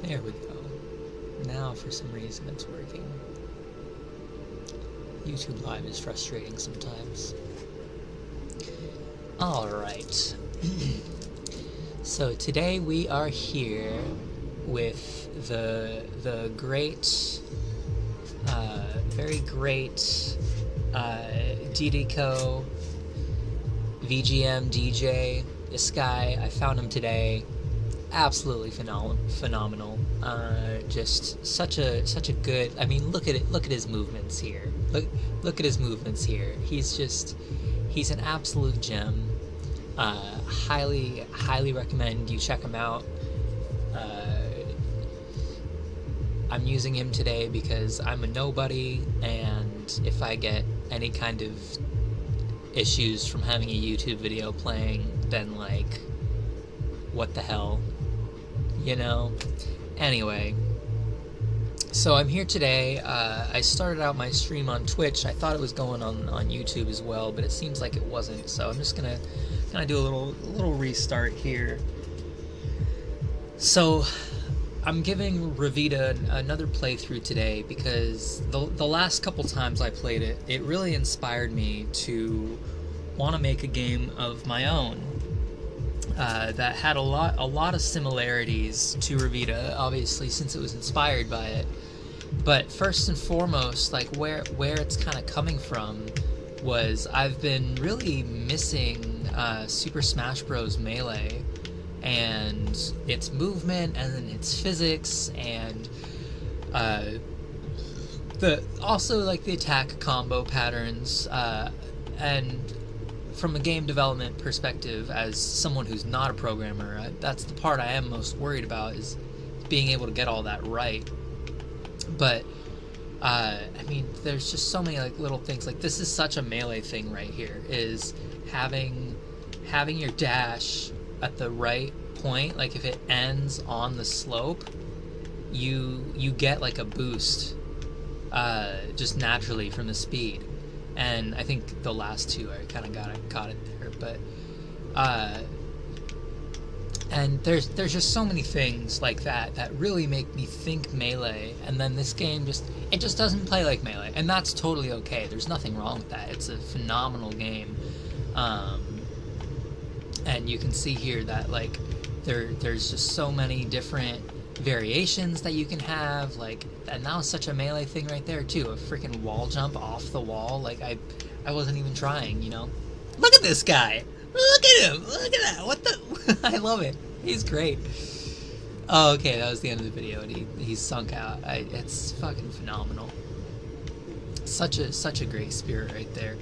There we go. Now, for some reason, it's working. YouTube Live is frustrating sometimes. Alright. So today we are here with the great, very great DDCO VGM DJ. This guy, I found him today. Absolutely phenomenal. Just such a good. I mean, look at it. Look at his movements here. Look at his movements here. He's an absolute gem. Highly recommend you check him out. I'm using him today because I'm a nobody, and if I get any kind of issues from having a YouTube video playing, then like, what the hell, you know? Anyway, so I'm here today. I started out my stream on Twitch. I thought it was going on YouTube as well, but it seems like it wasn't, so I'm just gonna do a little restart here. So I'm giving Revita another playthrough today because the last couple times I played it, it really inspired me to want to make a game of my own that had a lot of similarities to Revita, obviously, since it was inspired by it. But first and foremost, like where it's kind of coming from was I've been really missing Super Smash Bros. Melee and its movement and its physics and also like the attack combo patterns, and from a game development perspective, as someone who's not a programmer, that's the part I am most worried about, is being able to get all that right. But I mean, there's just so many like little things. Like, this is such a Melee thing right here, is having your dash at the right point. Like, if it ends on the slope, you get like a boost just naturally from the speed. And I think the last two I kind of got it there, but and there's just so many things like that really make me think Melee. And then this game just doesn't play like Melee, and that's totally okay. There's nothing wrong with that. It's a phenomenal game. And you can see here that like there's just so many different variations that you can have, like, and that was such a Melee thing right there too. A freaking wall jump off the wall. Like, I wasn't even trying, you know. Look at this guy. Look at him. Look at that. What the? I love it. He's great. Oh, okay, that was the end of the video, and he's sunk out. It's fucking phenomenal. Such a great spirit right there.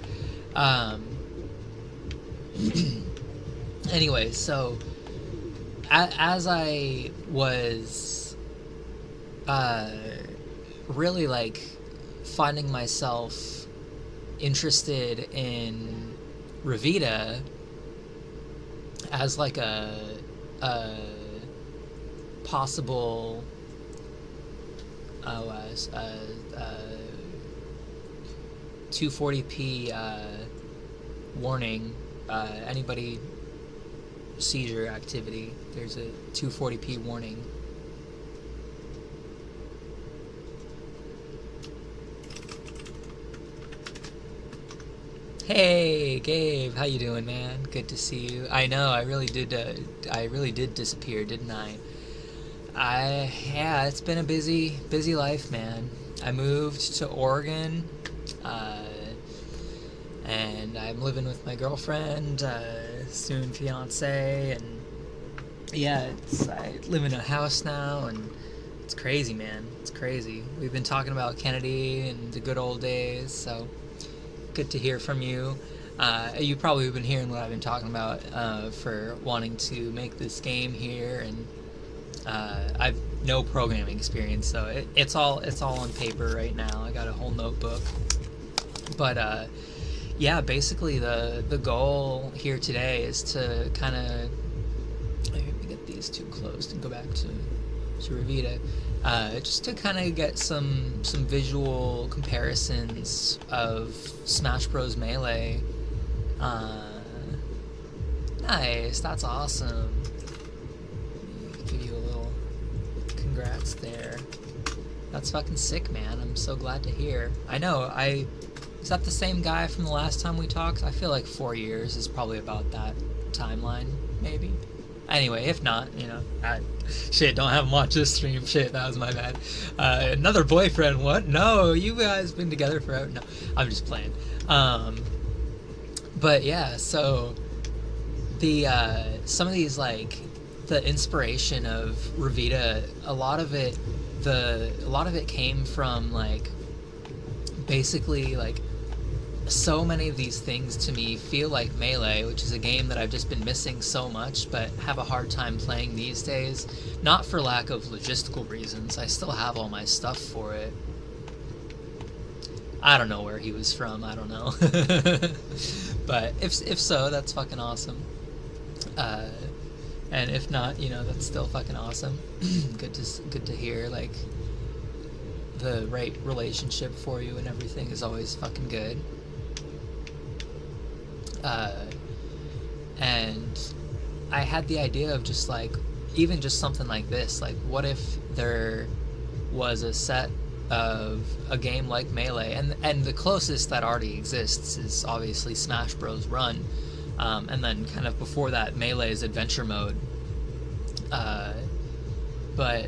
Anyway, so as I was really like finding myself interested in Revita as like a possible 240p warning, anybody seizure activity, there's a 240p warning. Hey Gabe, how you doing, man? Good to see you. I know, I really did disappear, didn't I? Yeah, it's been a busy life, man. I moved to Oregon, and I'm living with my girlfriend, soon fiance, and yeah, I live in a house now, and it's crazy, man. It's crazy. We've been talking about Kennedy and the good old days, so good to hear from you. You probably have been hearing what I've been talking about for wanting to make this game here, and I've no programming experience, so it's all on paper right now. I got a whole notebook, but yeah, basically the goal here today is to kind of, let me get these two closed and go back to Revita, just to kind of get some visual comparisons of Smash Bros. Melee. Nice, that's awesome. Give you a little congrats there. That's fucking sick, man. I'm so glad to hear. I know, is that the same guy from the last time we talked? I feel like 4 years is probably about that timeline, maybe. Anyway, if not, shit, don't have him watch this stream. Shit, that was my bad. Another boyfriend, what? No, you guys been together forever. No, I'm just playing. But yeah, so the some of these, like, the inspiration of Revita, a lot of it came from, like, basically, like, so many of these things to me feel like Melee, which is a game that I've just been missing so much, but have a hard time playing these days. Not for lack of logistical reasons. I still have all my stuff for it. I don't know where he was from. I don't know. But if so, that's fucking awesome. And if not, that's still fucking awesome. Good to hear, like, the right relationship for you and everything is always fucking good. And I had the idea of just, like, even just something like this, like, what if there was a set of a game like Melee, and the closest that already exists is obviously Smash Bros. Run, and then kind of before that, Melee's Adventure Mode. But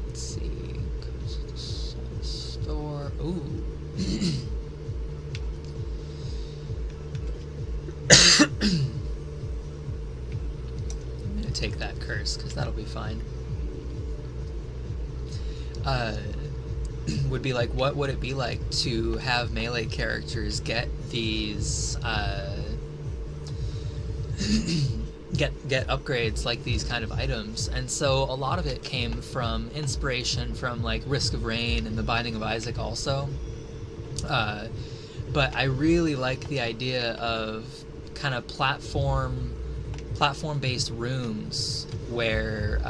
let's see, store. Ooh. I'm gonna take that curse because that'll be fine. Would be like, what would it be like to have Melee characters get these get upgrades like these kind of items? And so a lot of it came from inspiration from, like, Risk of Rain and The Binding of Isaac also. But I really like the idea of kind of platform-based rooms where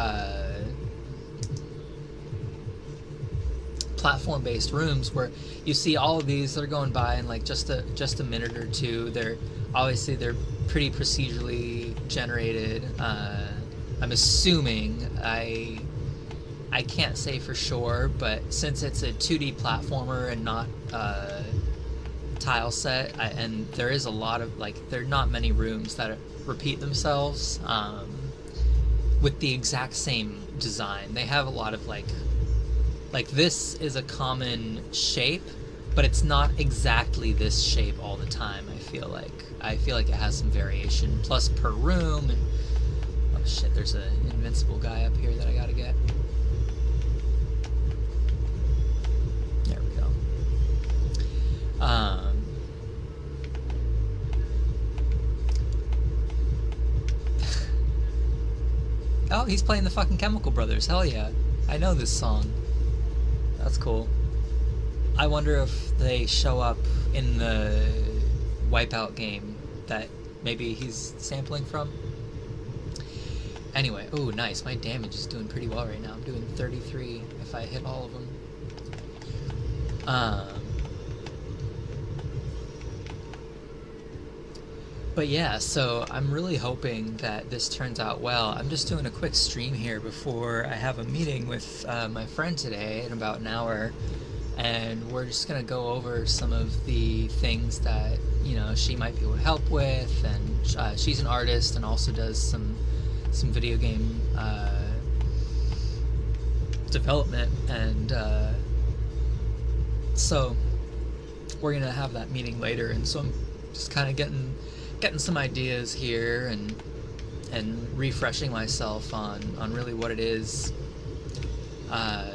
you see all of these that are going by in, like, just a minute or two. They're pretty procedurally generated. I'm assuming, I can't say for sure, but since it's a 2D platformer and not tile set, and there is a lot of, like, there are not many rooms that repeat themselves with the exact same design. They have a lot of, like this is a common shape, but it's not exactly this shape all the time. I feel like it has some variation, plus per room. And oh shit, there's an invincible guy up here that I gotta get. There we go. Oh, he's playing the fucking Chemical Brothers. Hell yeah. I know this song. That's cool. I wonder if they show up in the Wipeout game that maybe he's sampling from. Anyway, oh nice, my damage is doing pretty well right now. I'm doing 33 if I hit all of them. But yeah, so I'm really hoping that this turns out well. I'm just doing a quick stream here before I have a meeting with my friend today in about an hour, and we're just gonna go over some of the things that she might be able to help with, and she's an artist and also does some video game development, and so we're gonna have that meeting later, and so I'm just kind of getting some ideas here and refreshing myself on really what it is. I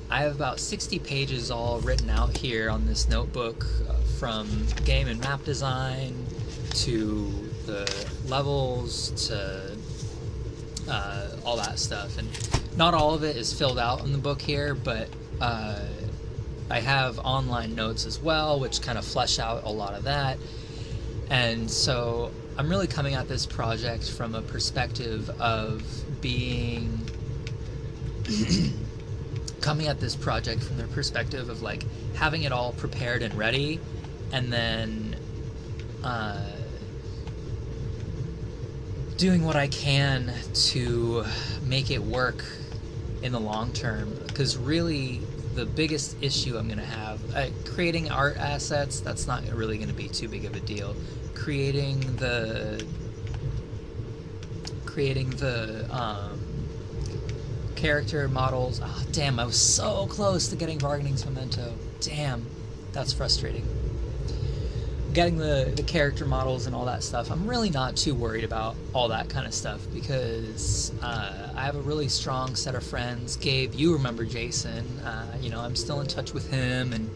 have about 60 pages all written out here on this notebook, from game and map design to the levels to all that stuff, and not all of it is filled out in the book here, but I have online notes as well, which kind of flesh out a lot of that. And so I'm really coming at this project from a perspective of being coming at this project from the perspective of, like, having it all prepared and ready, and then doing what I can to make it work in the long term, because really the biggest issue I'm going to have, creating art assets, that's not really going to be too big of a deal. Creating the character models. Oh, damn, I was so close to getting Bargaining's Memento. Damn, that's frustrating. Getting the character models and all that stuff, I'm really not too worried about all that kind of stuff, because I have a really strong set of friends. Gabe, you remember Jason. I'm still in touch with him, and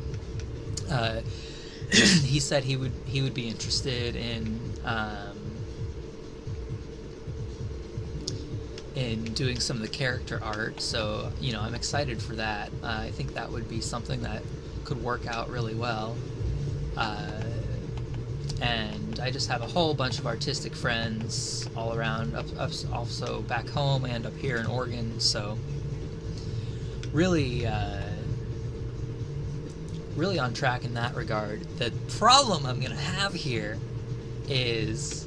he said he would be interested in doing some of the character art, so I'm excited for that. I think that would be something that could work out really well. And I just have a whole bunch of artistic friends all around, also back home and up here in Oregon, so really on track in that regard. The problem I'm gonna have here is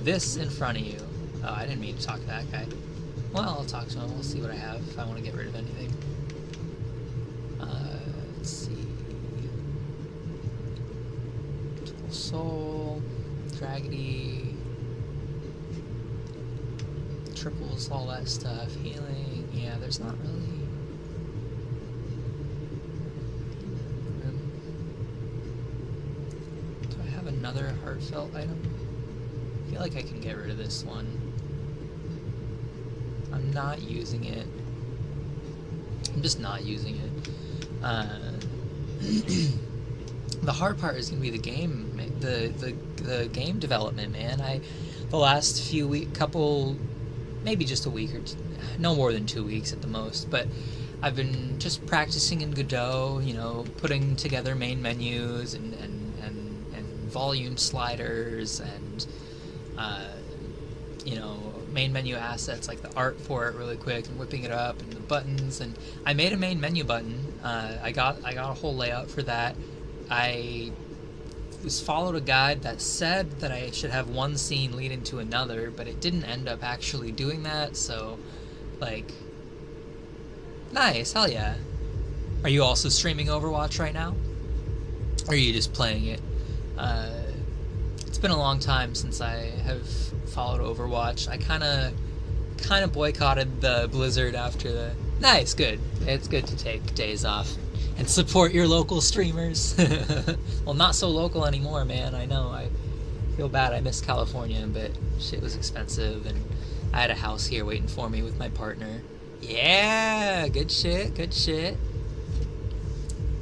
this in front of you. Oh, I didn't mean to talk to that guy. Well, I'll talk to him. We'll see what I have, if I want to get rid of anything. Let's see. Soul, Dragony, triples, all that stuff, healing. Yeah, there's not really room. Do I have another heartfelt item? I feel like I can get rid of this one. I'm not using it. I'm just not using it. The hard part is going to be the game, the game development, man. The last few couple, maybe just a week or two, no more than 2 weeks at the most, but I've been just practicing in Godot, putting together main menus and volume sliders and main menu assets like the art for it really quick, and whipping it up, and the buttons. And I made a main menu button. I got a whole layout for that. I followed a guide that said that I should have one scene lead into another, but it didn't end up actually doing that, so, nice, hell yeah. Are you also streaming Overwatch right now? Or are you just playing it? It's been a long time since I have followed Overwatch. I kind of boycotted the Blizzard after the... Nice, good. It's good to take days off and support your local streamers. Well, not so local anymore, man. I know. I feel bad. I miss California, but shit was expensive, and I had a house here waiting for me with my partner. Yeah, good shit, good shit.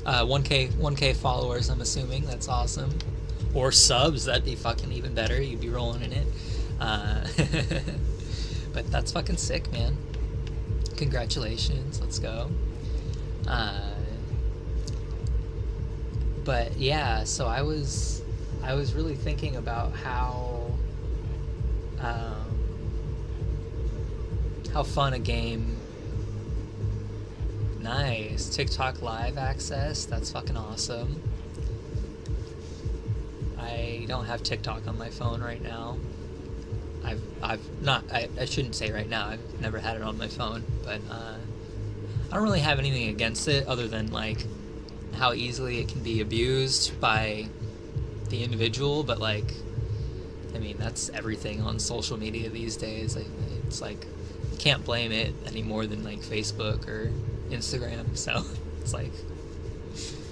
1K followers, I'm assuming. That's awesome. Or subs, that'd be fucking even better. You'd be rolling in it. But that's fucking sick, man. Congratulations. Let's go. But yeah, so I was really thinking about how fun a game. Nice. TikTok live access. That's fucking awesome. I don't have TikTok on my phone right now. I've not, I shouldn't say right now, I've never had it on my phone, but I don't really have anything against it other than how easily it can be abused by the individual, but that's everything on social media these days. It's you can't blame it any more than Facebook or Instagram, so it's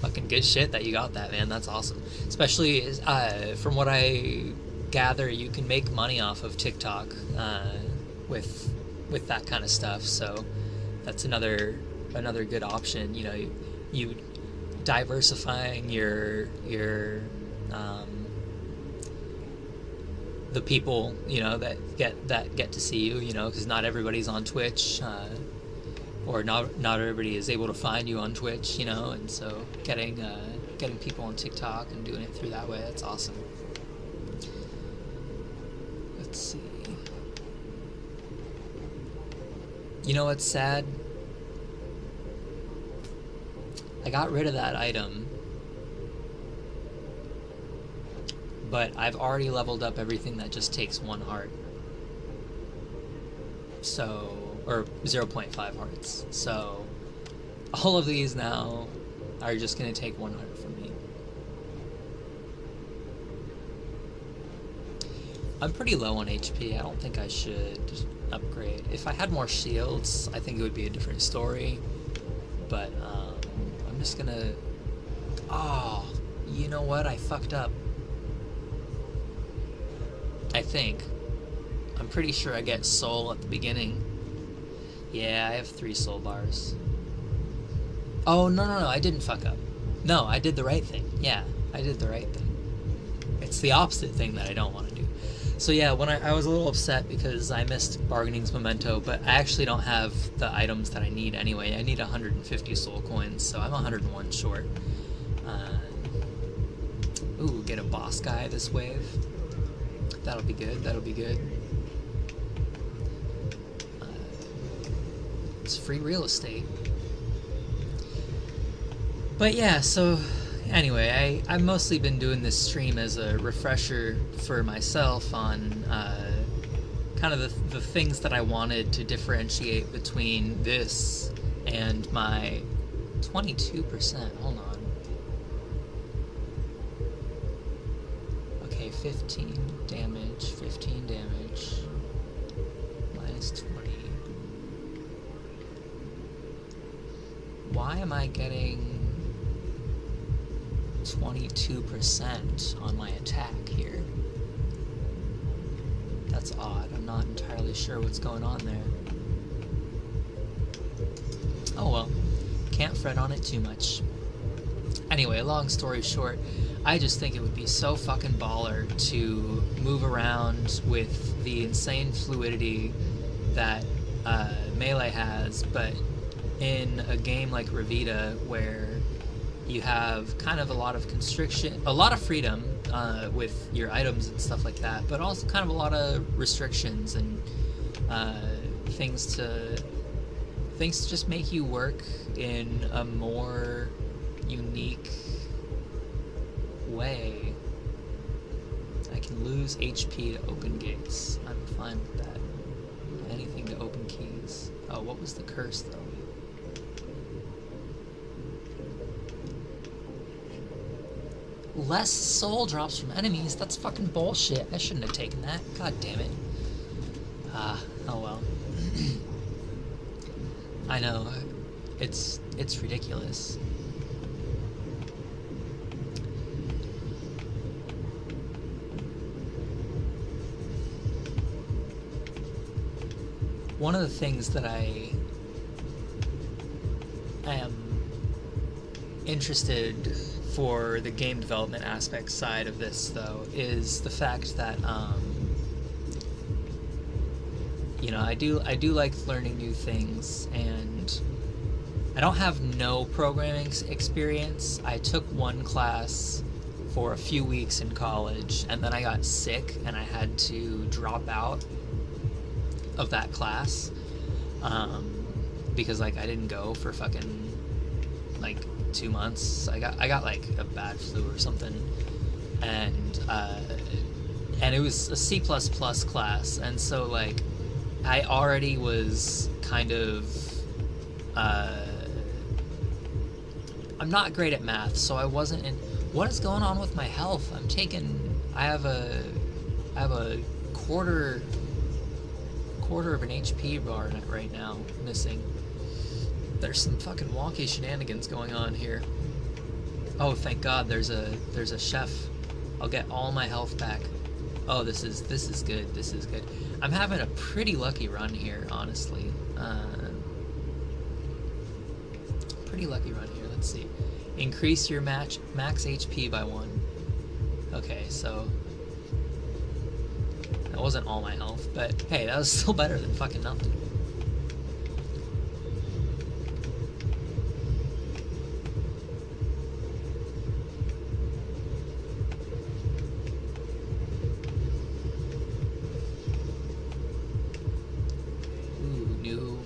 fucking good shit that you got that, man. That's awesome. Especially from what I gather, you can make money off of TikTok with that kind of stuff, so that's another good option. You diversifying your the people that get to see you, because not everybody's on Twitch, or not everybody is able to find you on Twitch, and so getting people on TikTok and doing it through that way, that's awesome. Let's see. You know what's sad? I got rid of that item, but I've already leveled up everything that just takes 1 heart. So, or 0.5 hearts. So all of these now are just going to take 1 heart from me. I'm pretty low on HP. I don't think I should upgrade. If I had more shields, I think it would be a different story. But I'm just gonna... Oh, you know what? I fucked up. I think. I'm pretty sure I get soul at the beginning. Yeah, I have 3 soul bars. Oh, no, I didn't fuck up. No, I did the right thing. Yeah, I did the right thing. It's the opposite thing that I don't want to do. So yeah, when I was a little upset because I missed Bargaining's Memento, but I actually don't have the items that I need anyway. I need 150 soul coins, so I'm 101 short. Ooh, get a boss guy this wave. That'll be good, that'll be good. It's free real estate. But yeah, so anyway, I've mostly been doing this stream as a refresher for myself on kind of the things that I wanted to differentiate between this and my 22%. Hold on. Okay, 15 damage, 15 damage, minus 20. Why am I getting 22% on my attack here? That's odd. I'm not entirely sure what's going on there. Oh well, can't fret on it too much. Anyway, long story short, I just think it would be so fucking baller to move around with the insane fluidity that Melee has, but in a game like Revita, where you have kind of a lot of constriction, a lot of freedom with your items and stuff like that, but also kind of a lot of restrictions and things to just make you work in a more unique way. I can lose HP to open gates. I'm fine with that. Anything to open keys. Oh, what was the curse though? Less soul drops from enemies? That's fucking bullshit. I shouldn't have taken that. God damn it. Oh well. I know. It's ridiculous. One of the things that I am interested for the game development aspect side of this, though, is the fact that you know, I do like learning new things, and I don't have no programming experience. I took one class for a few weeks in college, and then I got sick and I had to drop out of that class because like I didn't go for fucking like 2 months. I got like a bad flu or something, and it was a C++ class, and so like I already was kind of I'm not great at math, so I wasn't in. What is going on with my health? I have a quarter of an HP bar right now missing. There's some fucking wonky shenanigans going on here. Oh, thank God, there's a chef. I'll get all my health back. Oh, this is good. This is good. I'm having a pretty lucky run here, honestly. Pretty lucky run here. Let's see. Increase your max HP by 1. Okay, so that wasn't all my health, but hey, that was still better than fucking nothing.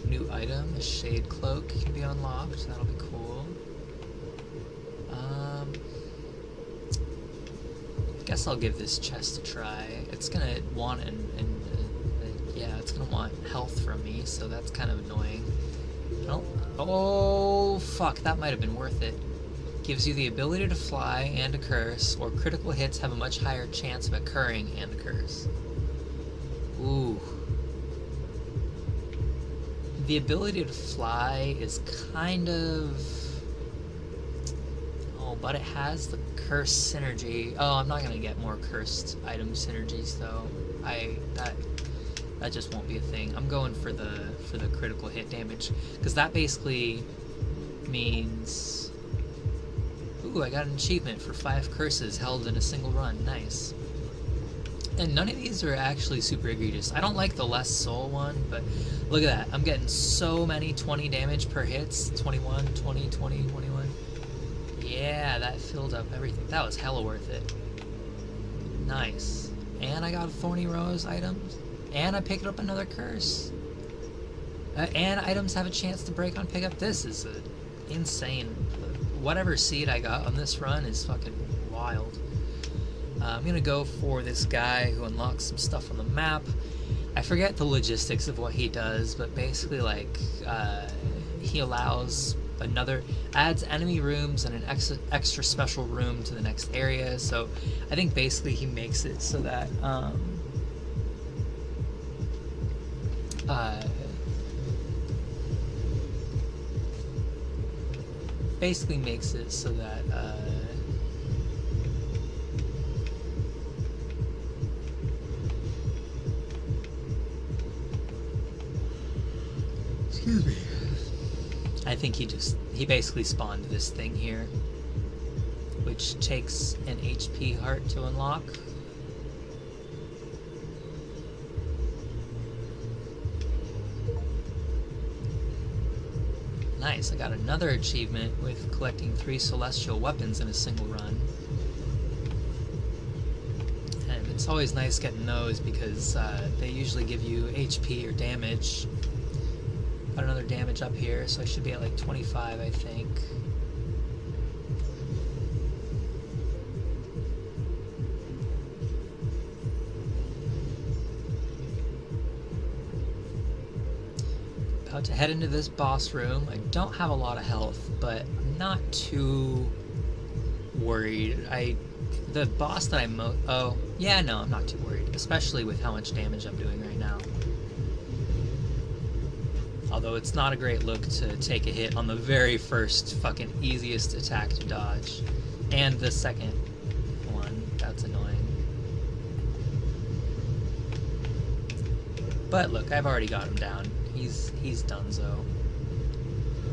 New item, a shade cloak can be unlocked. That'll be cool. Guess I'll give this chest a try. It's gonna want a Yeah, it's gonna want health from me, so that's kind of annoying. Oh, fuck, that might have been worth it. Gives you the ability to fly and a curse, or critical hits have a much higher chance of occurring and a curse. Ooh. The ability to fly is kind of... Oh, but it has the curse synergy. Oh, I'm not gonna get more cursed item synergies though. That just won't be a thing. I'm going for the critical hit damage, because that basically means... Ooh, I got an achievement for 5 curses held in a single run. Nice. And none of these are actually super egregious. I don't like the less soul one, but look at that. I'm getting so many 20 damage per hits. 21, 20, 20, 21. Yeah, that filled up everything. That was hella worth it. Nice. And I got a Thorny Rose items. And I picked up another curse. And items have a chance to break on pickup. This is insane. Whatever seed I got on this run is fucking wild. I'm gonna go for this guy who unlocks some stuff on the map. I forget the logistics of what he does, but basically, like, he allows adds enemy rooms and an extra special room to the next area. So I think basically he makes it so that basically makes it so that excuse me. I think he basically spawned this thing here, which takes an HP heart to unlock. Nice, I got another achievement with collecting 3 celestial weapons in a single run. And it's always nice getting those because they usually give you HP or damage. Got another damage up here, so I should be at like 25, I think. About to head into this boss room. I don't have a lot of health, but I'm not too worried. The boss that I'm oh, yeah, no, I'm not too worried, especially with how much damage I'm doing right now. Although it's not a great look to take a hit on the very first fucking easiest attack to dodge. And the second one, that's annoying. But look, I've already got him down. He's donezo.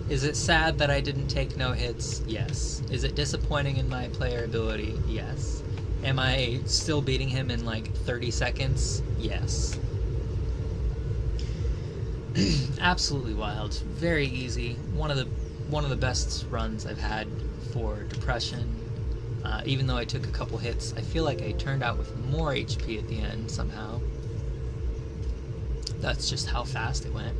Is it sad that I didn't take no hits? Yes. Is it disappointing in my player ability? Yes. Am I still beating him in like 30 seconds? Yes. Absolutely wild. Very easy. One of the best runs I've had for depression. Even though I took a couple hits, I feel like I turned out with more HP at the end somehow. That's just how fast it went.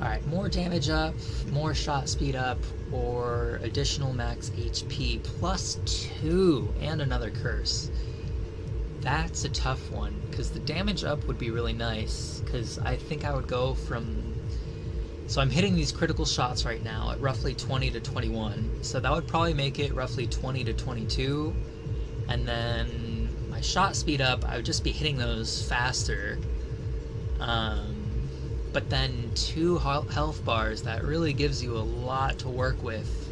Alright, more damage up, more shot speed up, or additional max HP plus 2 and another curse. That's a tough one, because the damage up would be really nice, because I think I would go from... So I'm hitting these critical shots right now at roughly 20 to 21, so that would probably make it roughly 20 to 22, and then my shot speed up, I would just be hitting those faster. But then 2 health bars, that really gives you a lot to work with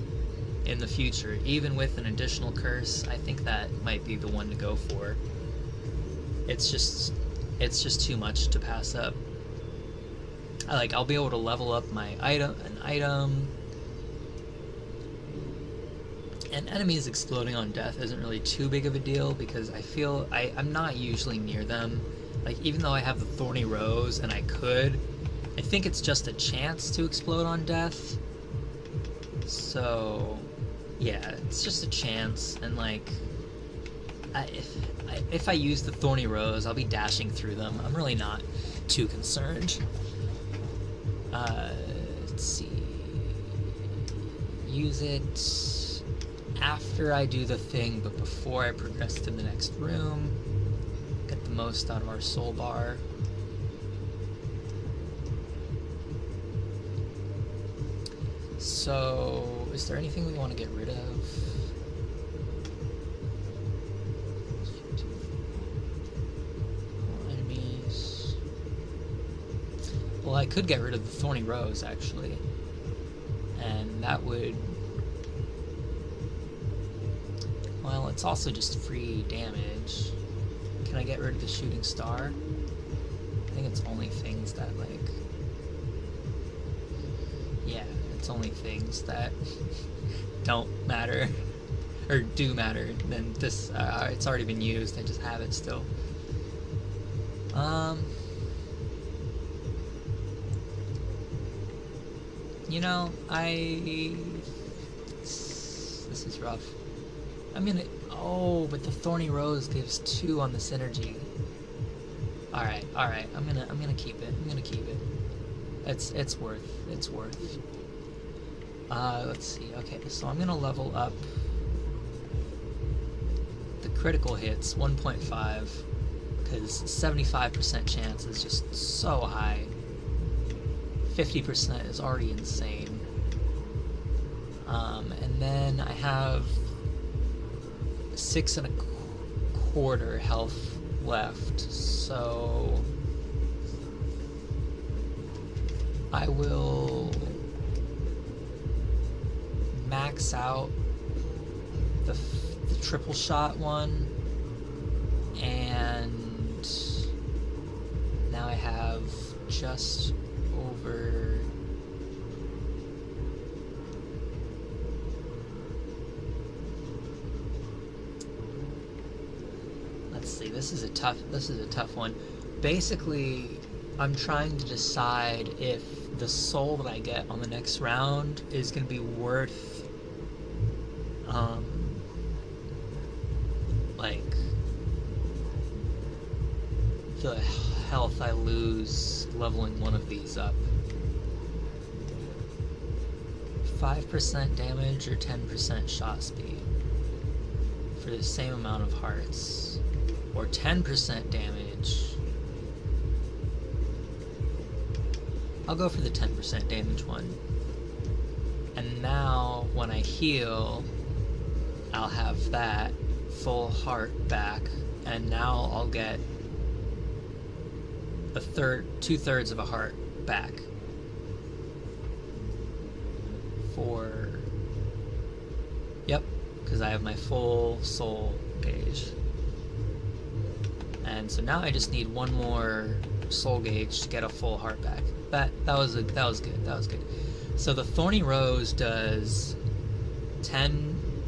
in the future. Even with an additional curse, I think that might be the one to go for. It's just too much to pass up. I'll be able to level up my item, and enemies exploding on death isn't really too big of a deal because I feel I'm not usually near them. Like, even though I have the Thorny Rose and I think it's just a chance to explode on death. So, yeah, it's just a chance, and like, if I use the Thorny Rose, I'll be dashing through them. I'm really not too concerned. Let's see. Use it after I do the thing, but before I progress to the next room. Get the most out of our soul bar. So, is there anything we want to get rid of? Enemies. Well, I could get rid of the Thorny Rose, actually. And that would... Well, it's also just free damage. Can I get rid of the Shooting Star? I think it's only things that, like... Yeah, it's only things that don't matter. Or do matter. Then this, it's already been used, I just have it still. You know, this is rough. I'm gonna... Oh, but the Thorny Rose gives 2 on the synergy. Alright, I'm gonna keep it. It's worth. Let's see. Okay, so I'm gonna level up the critical hits 1.5 because 75% chance is just so high. 50% is already insane. And then I have 6 1/4 health left, so I will max out the triple shot one, and now I have just over... Let's see, this is a tough one. Basically, I'm trying to decide if the soul that I get on the next round is going to be worth like the health I lose leveling one of these up. 5% damage or 10% shot speed for the same amount of hearts, or 10% damage. I'll go for the 10% damage one. And now, when I heal, I'll have that full heart back, and now I'll get a 2/3 of a heart back for... Yep, because I have my full soul gauge. And so now I just need one more soul gauge to get a full heart back. That was good. So the Thorny Rose does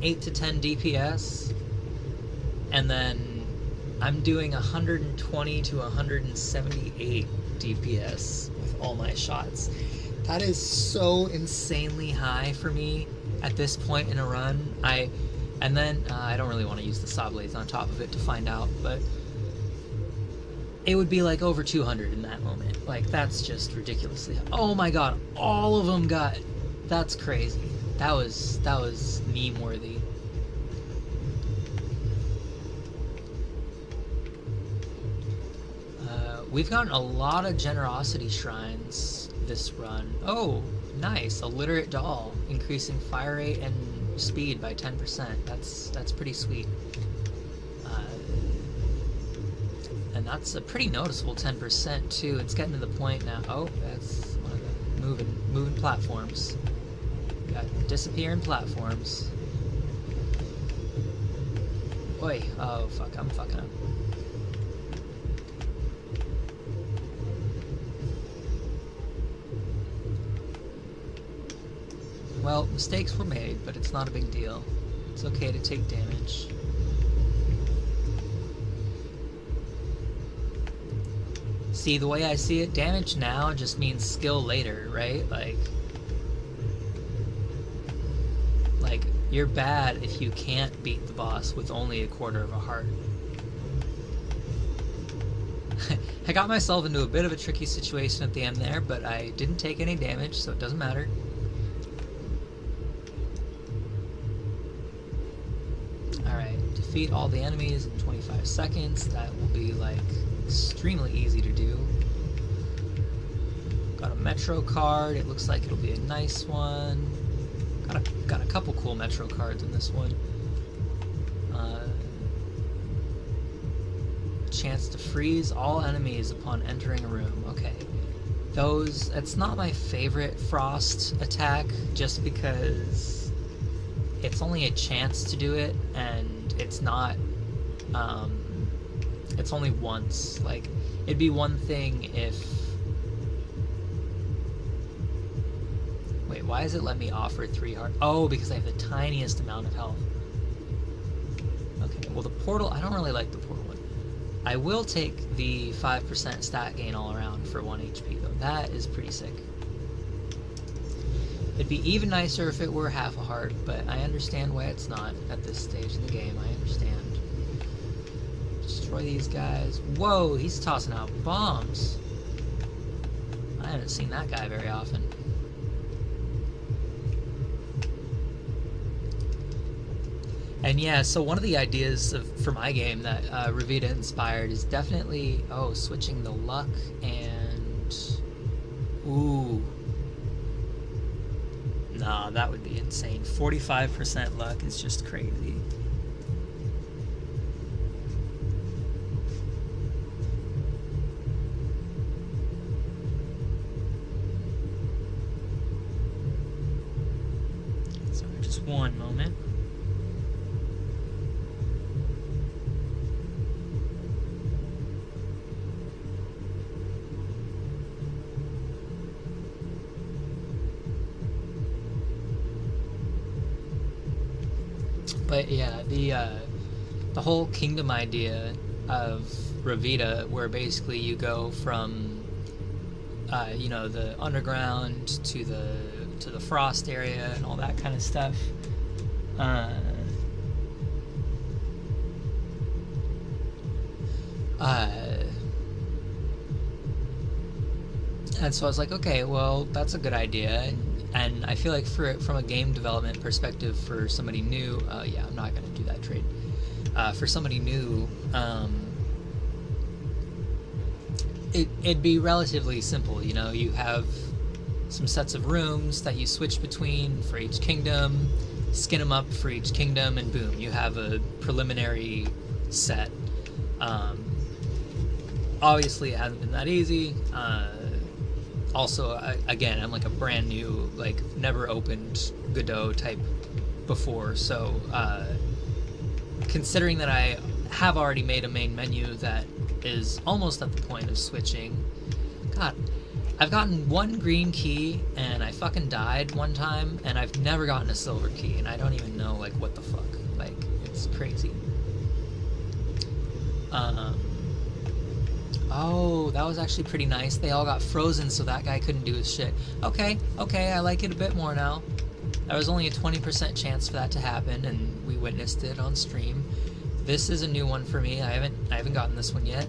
8 to 10 DPS, and then I'm doing 120 to 178 DPS with all my shots. That is so insanely high for me at this point in a run. I don't really want to use the saw blades on top of it to find out, but it would be like over 200 in that moment. Like, that's just ridiculously... Oh my god, all of them got... That's crazy. That was meme worthy. We've gotten a lot of generosity shrines this run. Oh, nice. A literate doll, increasing fire rate and speed by 10%. That's pretty sweet. And that's a pretty noticeable 10% too. It's getting to the point now. Oh, that's one of the moving platforms. We got disappearing platforms. Oi, oh fuck, I'm fucking up. Well, mistakes were made, but it's not a big deal. It's okay to take damage. See, the way I see it, damage now just means skill later, right? Like, you're bad if you can't beat the boss with only 1/4 of a heart. I got myself into a bit of a tricky situation at the end there, but I didn't take any damage, so it doesn't matter. Alright, defeat all the enemies in 25 seconds. That will be, like, extremely easy to do. Got a Metro card. It looks like it'll be a nice one. Got a couple cool Metro cards in this one. Chance to freeze all enemies upon entering a room. Okay. It's not my favorite Frost attack, just because it's only a chance to do it, and it's not, it's only once. Like, it'd be one thing if... Wait, why does it let me offer 3 heart? Oh, because I have the tiniest amount of health. Okay, well the portal, I don't really like the portal one. I will take the 5% stat gain all around for 1 HP though. That is pretty sick. It'd be even nicer if it were half a heart, but I understand why it's not at this stage of the game. I understand. Destroy these guys. Whoa, he's tossing out bombs. I haven't seen that guy very often. And yeah, so one of the ideas for my game that Revita inspired is definitely, switching the luck and... Ooh. Nah, that would be insane. 45% luck is just crazy. Sorry, just one moment. But yeah, the whole kingdom idea of Revita, where basically you go from the underground to the frost area and all that kind of stuff. And so I was like, okay, well, that's a good idea. And I feel like from a game development perspective, for somebody new, yeah, I'm not going to do that trade. For somebody new, it'd be relatively simple. You know, you have some sets of rooms that you switch between for each kingdom, skin them up for each kingdom, and boom, you have a preliminary set. Obviously, it hasn't been that easy. Also, again, I'm like a brand new, like, never opened Godot type before, so considering that I have already made a main menu that is almost at the point of switching, God, I've gotten 1 green key, and I fucking died one time, and I've never gotten a silver key, and I don't even know, like, what the fuck. Like, it's crazy. Oh, that was actually pretty nice. They all got frozen so that guy couldn't do his shit. Okay, I like it a bit more now. There was only a 20% chance for that to happen, and we witnessed it on stream. This is a new one for me. I haven't gotten this one yet.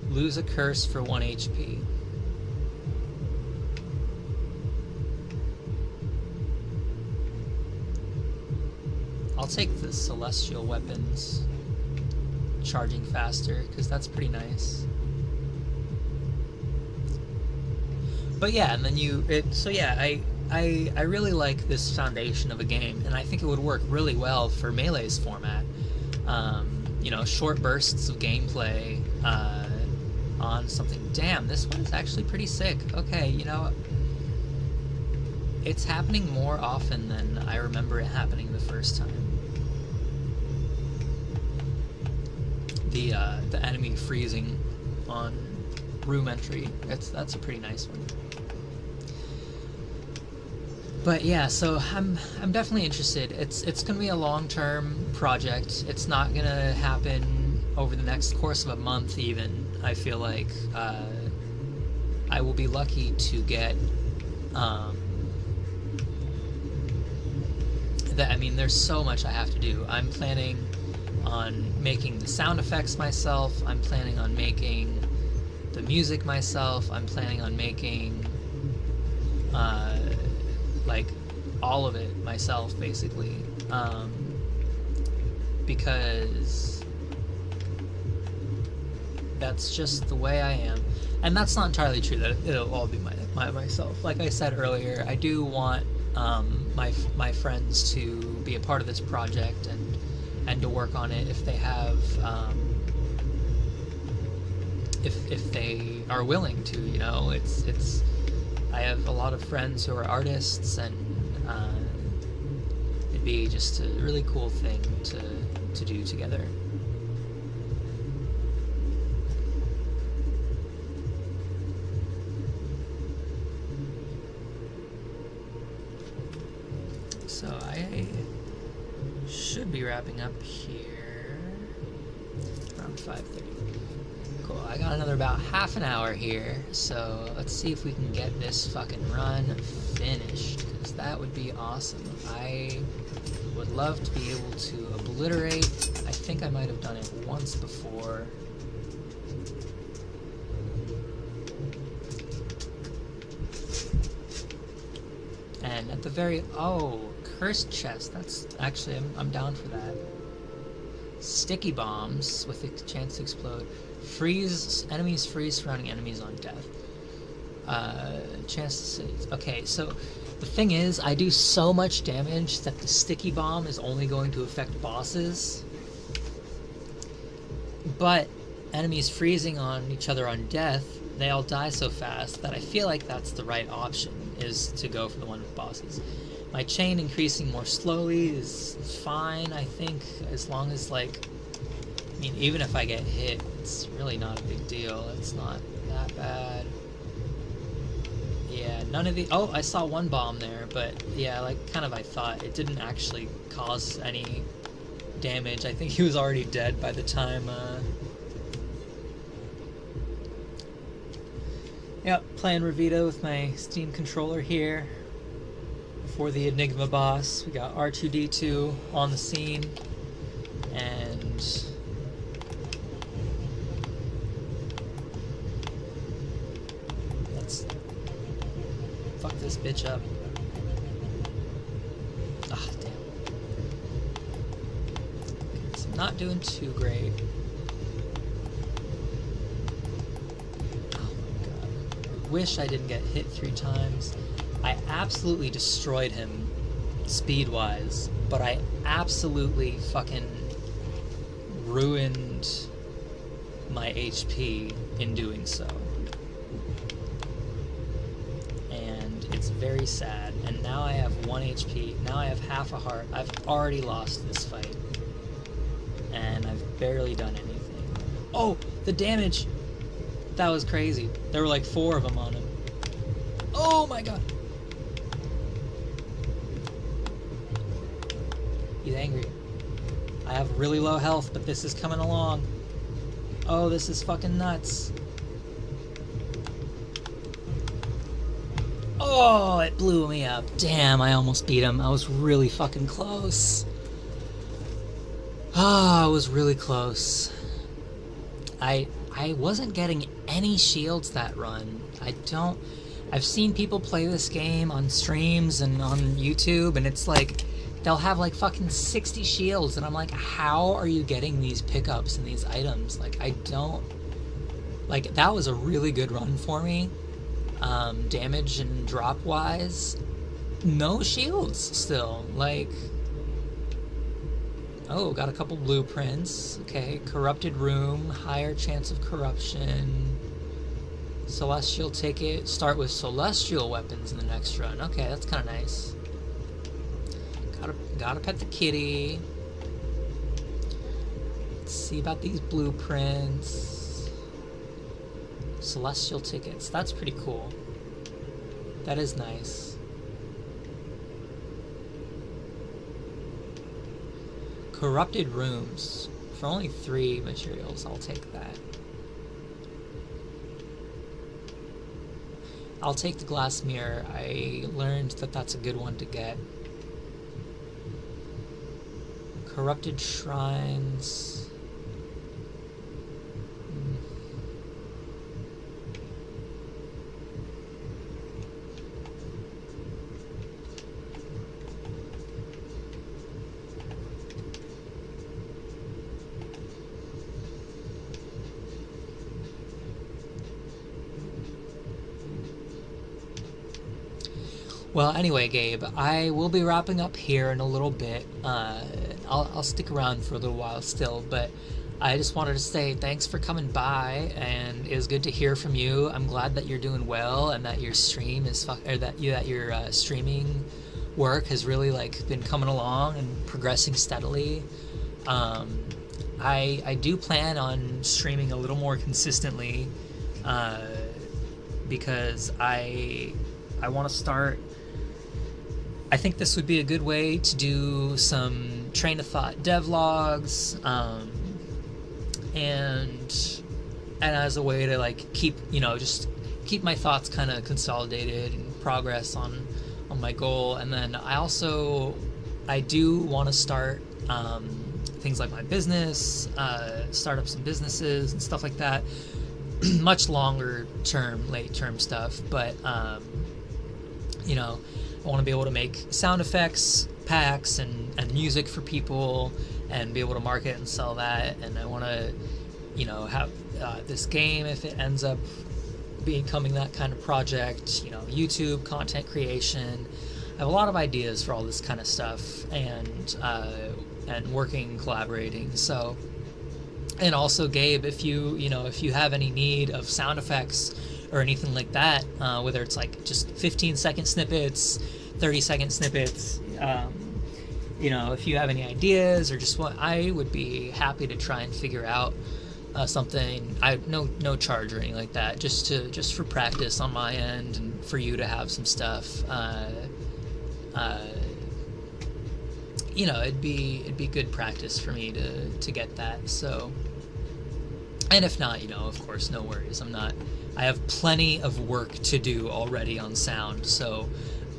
Lose a curse for 1 HP. I'll take the celestial weapons charging faster, because that's pretty nice. But yeah, and then I really like this foundation of a game, and I think it would work really well for Melee's format. Short bursts of gameplay on something. Damn, this one is actually pretty sick. Okay, it's happening more often than I remember it happening the first time. The enemy freezing on room entry. That's a pretty nice one. But yeah, so I'm definitely interested. It's gonna be a long-term project. It's not gonna happen over the next course of a month even. I feel like I will be lucky to get there's so much I have to do. I'm planning on making the sound effects myself. I'm planning on making the music myself. I'm planning on making like all of it myself, basically, because That's just the way I am. And that's not entirely true that it'll all be myself. Like I said earlier, I do want my friends to be a part of this project and to work on it if they have if they are willing to. You know, it's I have a lot of friends who are artists, and it'd be just a really cool thing to do together. So I should be wrapping up here around 5:30. Cool, I got another about half an hour here, so let's see if we can get this fucking run finished, because that would be awesome. I would love to be able to obliterate. I think I might have done it once before. And at the very... oh, cursed chest. That's actually... I'm down for that. Sticky bombs with a chance to explode. Freeze... enemies freeze surrounding enemies on death. Chance to save. Okay, so the thing is, I do so much damage that the sticky bomb is only going to affect bosses. But enemies freezing on each other on death, they all die so fast that I feel like that's the right option, is to go for the one with bosses. My chain increasing more slowly is fine, I think, as long as, like... I mean, even if I get hit, it's really not a big deal. It's not that bad. Yeah, none of the... oh, I saw one bomb there, but yeah, like, kind of I thought. It didn't actually cause any damage. I think he was already dead by the time, Yep, playing Revita with my Steam controller here. Before the Enigma boss, we got R2-D2 on the scene, and... let's fuck this bitch up. Ah, damn. It's not doing too great. Wish I didn't get hit 3 times. I absolutely destroyed him speed-wise, but I absolutely fucking ruined my HP in doing so. And it's very sad. And now I have 1 HP. Now I have half a heart. I've already lost this fight. And I've barely done anything. Oh, the damage! That was crazy. There were like 4 of them on him. Oh my god! He's angry. I have really low health, but this is coming along. Oh, this is fucking nuts. Oh, it blew me up. Damn, I almost beat him. I was really fucking close. Ah, I was really close. I wasn't getting any shields that run. I've seen people play this game on streams and on YouTube, and it's like, they'll have like fucking 60 shields, and I'm like, how are you getting these pickups and these items? Like, I don't... like, that was a really good run for me. Damage and drop-wise, no shields still. Like... oh, got a couple blueprints. Okay, corrupted room, higher chance of corruption. Celestial ticket. Start with celestial weapons in the next run. Okay, that's kind of nice. Gotta pet the kitty. Let's see about these blueprints. Celestial tickets. That's pretty cool. That is nice. Corrupted rooms. For only 3 materials, I'll take that. I'll take the glass mirror. I learned that that's a good one to get. Corrupted shrines. Well, anyway, Gabe, I will be wrapping up here in a little bit. I'll stick around for a little while still, but I just wanted to say thanks for coming by, and it was good to hear from you. I'm glad that you're doing well, and that your stream is or that your streaming work has really like been coming along and progressing steadily. I do plan on streaming a little more consistently, because I want to start. I think this would be a good way to do some train of thought devlogs, and as a way to like keep just keep my thoughts kind of consolidated and progress on my goal. And then I do want to start things like my business, start up some businesses and stuff like that. Much longer term, late term stuff, but I want to be able to make sound effects packs and music for people, and be able to market and sell that. And I want to have this game, if it ends up becoming that kind of project, YouTube content creation. I have a lot of ideas for all this kind of stuff, and working, collaborating. So, and also, Gabe, if you have any need of sound effects or anything like that, whether it's like just 15-second snippets, 30-second snippets, if you have any ideas or just what, I would be happy to try and figure out something. No charge or anything like that, just for practice on my end, and for you to have some stuff. It'd be good practice for me to get that. So, and if not, of course, no worries. I have plenty of work to do already on sound. So,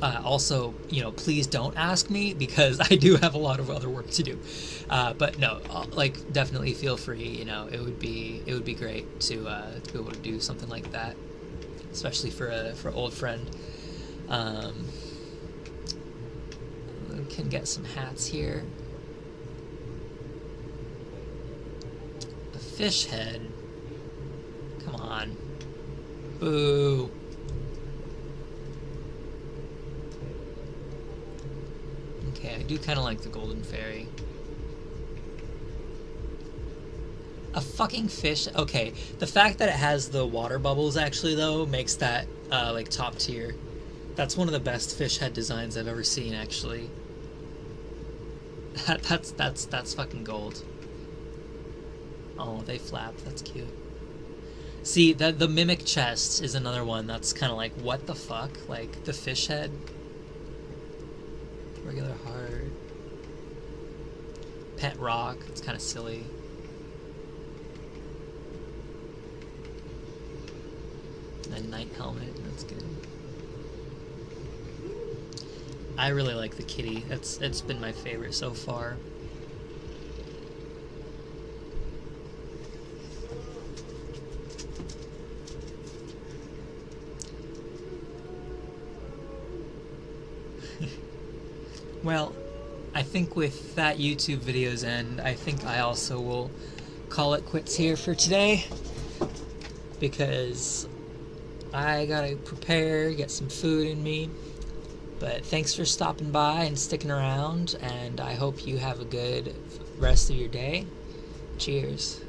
also, please don't ask me, because I do have a lot of other work to do. But no, definitely feel free. It would be great to be able to do something like that, especially for an old friend. We can get some hats here. A fish head. Come on. Boo. Okay, I do kind of like the golden fairy. A fucking fish. Okay, the fact that it has the water bubbles actually though makes that top tier. That's one of the best fish head designs I've ever seen, actually. That's fucking gold. Oh, they flap. That's cute. See, the mimic chest is another one that's kind of like, what the fuck? Like, the fish head. Regular heart. Pet rock. It's kind of silly. And knight helmet. That's good. I really like the kitty. It's been my favorite so far. Well, I think with that YouTube video's end, I think I also will call it quits here for today, because I gotta prepare, get some food in me. But thanks for stopping by and sticking around, and I hope you have a good rest of your day. Cheers.